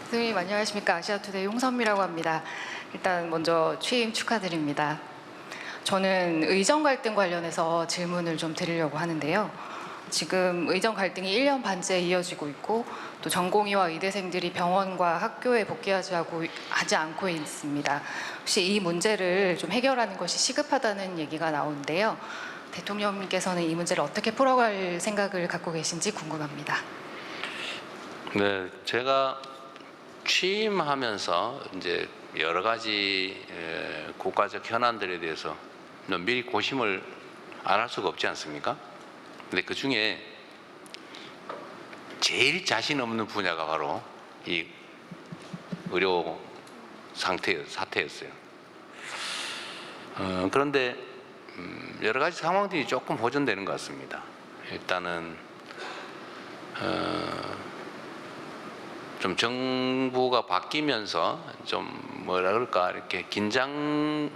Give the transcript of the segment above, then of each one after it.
선생님 안녕하십니까. 아시아투데이 홍선미라고 합니다. 일단 먼저 취임 축하드립니다. 저는 의정 갈등 관련해서 질문을 좀 드리려고 하는데요. 지금 의정 갈등이 1년 반째 이어지고 있고 또 전공의와 의대생들이 병원과 학교에 하지 않고 있습니다. 혹시 이 문제를 좀 해결하는 것이 시급하다는 얘기가 나오는데요. 대통령님께서는 이 문제를 어떻게 풀어갈 생각을 갖고 계신지 궁금합니다. 네, 제가 취임하면서 이제 여러 가지 국가적 현안들에 대해서 미리 고심을 안 할 수가 없지 않습니까? 근데 그 중에 제일 자신 없는 분야가 바로 이 의료 사태였어요. 그런데 여러 가지 상황들이 조금 보존되는 것 같습니다. 일단은 좀 정부가 바뀌면서 좀 뭐라 그럴까 이렇게 긴장감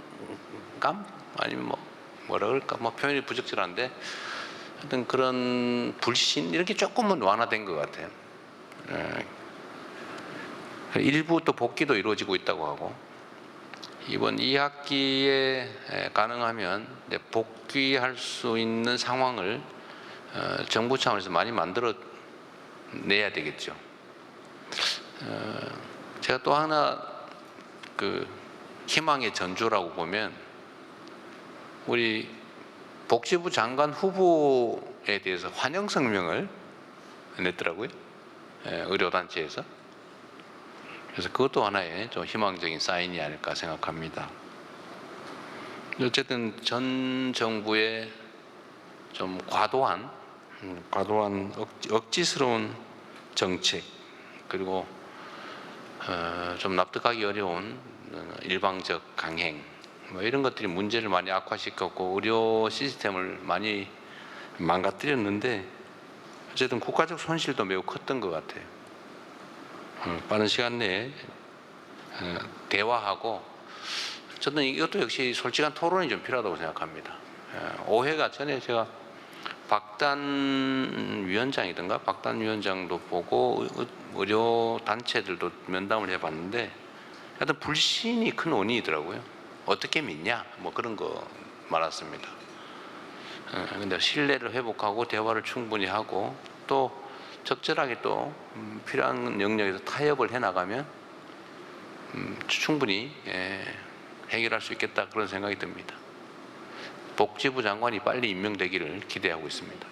아니면 뭐라 그럴까 표현이 부적절한데 하여튼 그런 불신 이렇게 조금은 완화된 것 같아요. 일부 또 복귀도 이루어지고 있다고 하고 이번 2학기에 가능하면 복귀할 수 있는 상황을 정부 차원에서 많이 만들어 내야 되겠죠. 제가 또 하나 그 희망의 전조라고 보면 우리 복지부 장관 후보에 대해서 환영 성명을 냈더라고요. 의료단체에서. 그래서 그것도 하나의 좀 희망적인 사인이 아닐까 생각합니다. 어쨌든 전 정부의 좀 과도한 억지스러운 정책 그리고 좀 납득하기 어려운 일방적 강행 이런 것들이 문제를 많이 악화시켰고 의료 시스템을 많이 망가뜨렸는데 어쨌든 국가적 손실도 매우 컸던 것 같아요. 빠른 시간 내에 대화하고 저는 이것도 역시 솔직한 토론이 좀 필요하다고 생각합니다. 오해가 전에 제가 박단 위원장도 보고 의료 단체들도 면담을 해봤는데 하여튼 불신이 큰 원인이더라고요. 어떻게 믿냐 그런 거 많았습니다. 근데 신뢰를 회복하고 대화를 충분히 하고 또 적절하게 또 필요한 영역에서 타협을 해나가면 충분히 해결할 수 있겠다 그런 생각이 듭니다. 복지부 장관이 빨리 임명되기를 기대하고 있습니다.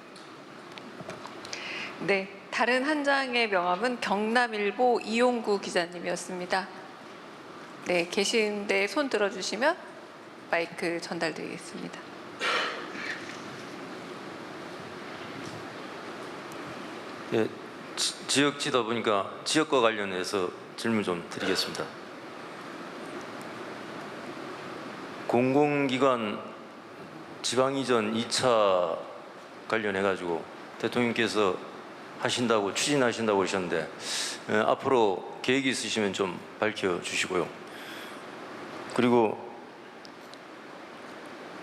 네, 다른 한 장의 명함은 경남일보 이용구 기자님이었습니다. 네, 계신데 손 들어주시면 마이크 전달드리겠습니다. 예, 지역지다 보니까 지역과 관련해서 질문 좀 드리겠습니다. 공공기관 지방이전 2차 관련해가지고 대통령께서 추진하신다고 하셨는데 앞으로 계획이 있으시면 좀 밝혀주시고요. 그리고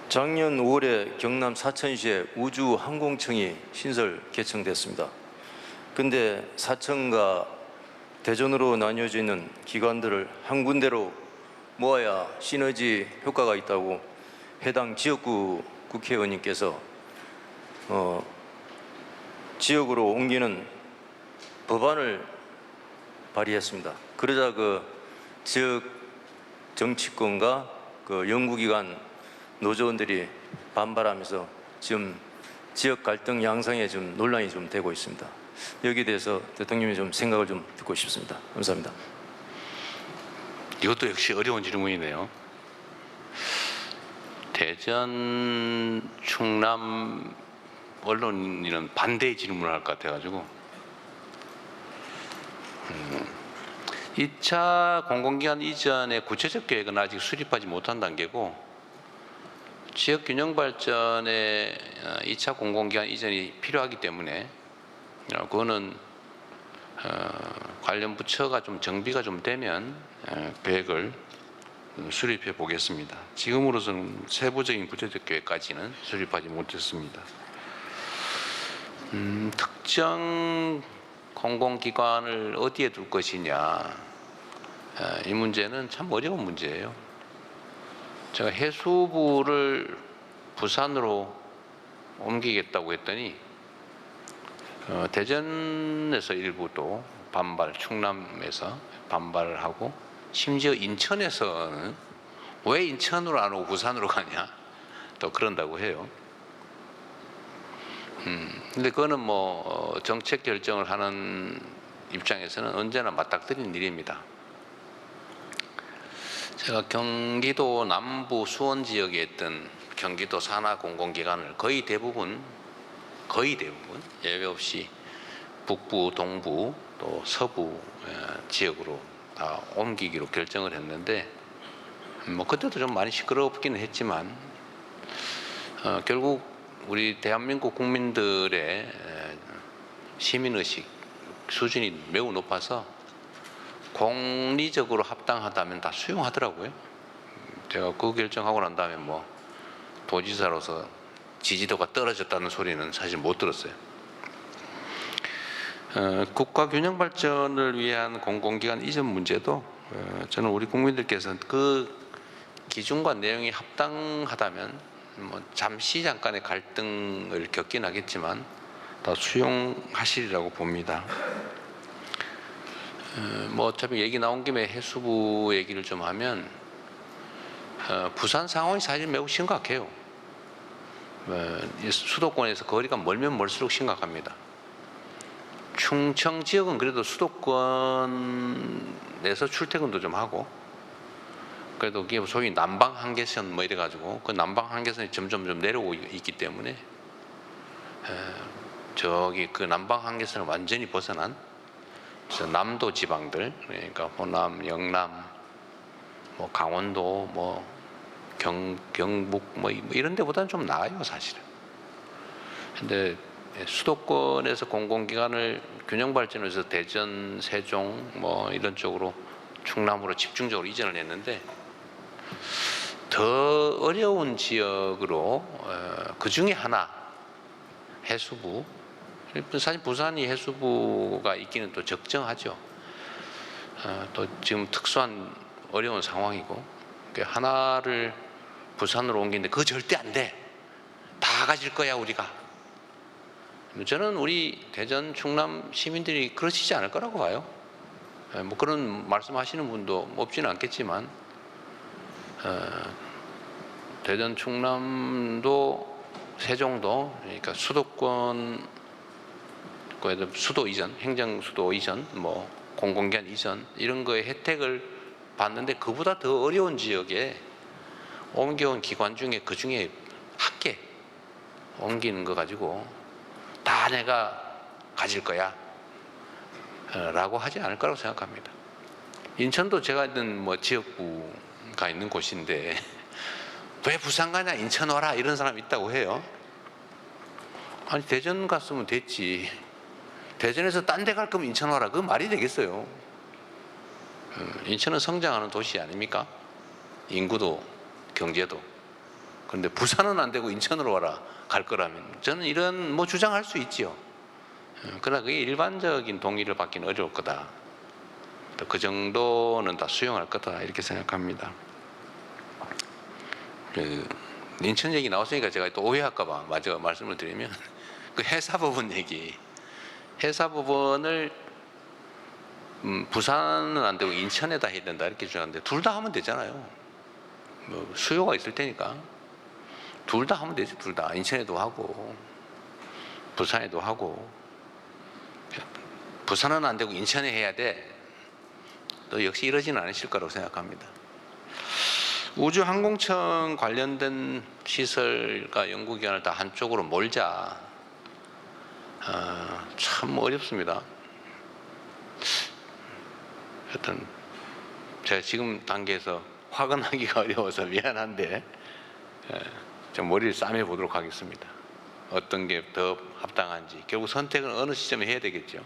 작년 5월에 경남 사천시에 우주항공청이 신설 개청됐습니다. 근데 사천과 대전으로 나뉘어져 있는 기관들을 한 군데로 모아야 시너지 효과가 있다고 해당 지역구 국회의원님께서 지역으로 옮기는 법안을 발의했습니다. 그러자 그 지역 정치권과 그 연구기관 노조원들이 반발하면서 지금 지역 갈등 양상에 좀 논란이 좀 되고 있습니다. 여기에 대해서 대통령이 좀 생각을 좀 듣고 싶습니다. 감사합니다. 이것도 역시 어려운 질문이네요. 대전, 충남 언론인은 반대의 질문을 할 것 같아가지고 2차 공공기관 이전의 구체적 계획은 아직 수립하지 못한 단계고 지역균형 발전에 2차 공공기관 이전이 필요하기 때문에 그거는 관련 부처가 좀 정비가 좀 되면 계획을 수립해 보겠습니다. 지금으로서는 세부적인 구체적 계획까지는 수립하지 못했습니다. 특정 공공기관을 어디에 둘 것이냐 이 문제는 참 어려운 문제예요. 제가 해수부를 부산으로 옮기겠다고 했더니 대전에서 일부도 반발, 충남에서 반발을 하고 심지어 인천에서는 왜 인천으로 안 오고 부산으로 가냐 또 그런다고 해요. 근데 그거는 뭐 정책 결정을 하는 입장에서는 언제나 맞닥뜨리는 일입니다. 제가 경기도 남부 수원 지역에 있던 경기도 산하 공공기관을 거의 대부분 예외 없이 북부, 동부 또 서부 지역으로 다 옮기기로 결정을 했는데 뭐 그때도 좀 많이 시끄럽기는 했지만 결국 우리 대한민국 국민들의 시민의식 수준이 매우 높아서 공리적으로 합당하다면 다 수용하더라고요. 제가 그 결정하고 난 다음에 뭐 도지사로서 지지도가 떨어졌다는 소리는 사실 못 들었어요. 국가 균형 발전을 위한 공공기관 이전 문제도 저는 우리 국민들께서 그 기준과 내용이 합당하다면 뭐 잠시 잠깐의 갈등을 겪긴 하겠지만 다 수용하시리라고 봅니다. 뭐 어차피 얘기 나온 김에 해수부 얘기를 좀 하면 부산 상황이 사실 매우 심각해요. 수도권에서 거리가 멀면 멀수록 심각합니다. 충청 지역은 그래도 수도권에서 출퇴근도 좀 하고 그래도 그게 소위 남방 한계선 뭐 이래가지고 그 남방 한계선이 점점 내려오고 있기 때문에 저기 그 남방 한계선을 완전히 벗어난 남도 지방들 그러니까 호남, 영남, 뭐 강원도, 뭐 경북 뭐 이런 데보다는 좀 나아요 사실은. 근데 수도권에서 공공기관을 균형 발전해서 대전, 세종 뭐 이런 쪽으로 충남으로 집중적으로 이전을 했는데 더 어려운 지역으로 그 중에 하나 해수부. 사실 부산이 해수부가 있기는 또 적정하죠. 또 지금 특수한 어려운 상황이고 하나를 부산으로 옮기는데 그거 절대 안 돼. 다 가질 거야 우리가. 저는 우리 대전 충남 시민들이 그러시지 않을 거라고 봐요. 뭐 그런 말씀하시는 분도 없지는 않겠지만 대전 충남도 세종도 그러니까 수도권 수도 이전, 행정 수도 이전, 뭐 공공기관 이전 이런 거에 혜택을 받는데 그보다 더 어려운 지역에 옮겨온 기관 중에 그 중에 한 개 옮기는 거 가지고 다 내가 가질 거야 라고 하지 않을 거라고 생각합니다. 인천도 제가 있는 뭐 지역구가 있는 곳인데 왜 부산 가냐 인천 와라 이런 사람이 있다고 해요. 아니 대전 갔으면 됐지. 대전에서 딴 데 갈 거면 인천 와라. 그거 말이 되겠어요. 인천은 성장하는 도시 아닙니까? 인구도 경제도. 그런데 부산은 안 되고 인천으로 와라 갈 거라면 저는 이런 뭐 주장할 수 있지요. 그러나 그게 일반적인 동의를 받기는 어려울 거다. 그 정도는 다 수용할 거다 이렇게 생각합니다. 인천 얘기 나왔으니까 제가 또 오해할까 봐 마저 말씀을 드리면 그 해사법원 얘기. 해사법원을 부산은 안 되고 인천에다 해야 된다 이렇게 주장하는데 둘 다 하면 되잖아요. 뭐 수요가 있을 테니까 둘 다 하면 되죠. 둘 다 인천에도 하고 부산에도 하고 부산은 안 되고 인천에 해야 돼. 또 역시 이러지는 않으실 거라고 생각합니다. 우주항공청 관련된 시설과 연구기관을 다 한쪽으로 몰자. 참 어렵습니다. 하여튼 제가 지금 단계에서 화근하기가 어려워서 미안한데 좀 머리를 싸매 보도록 하겠습니다. 어떤 게 더 합당한지 결국 선택은 어느 시점에 해야 되겠죠.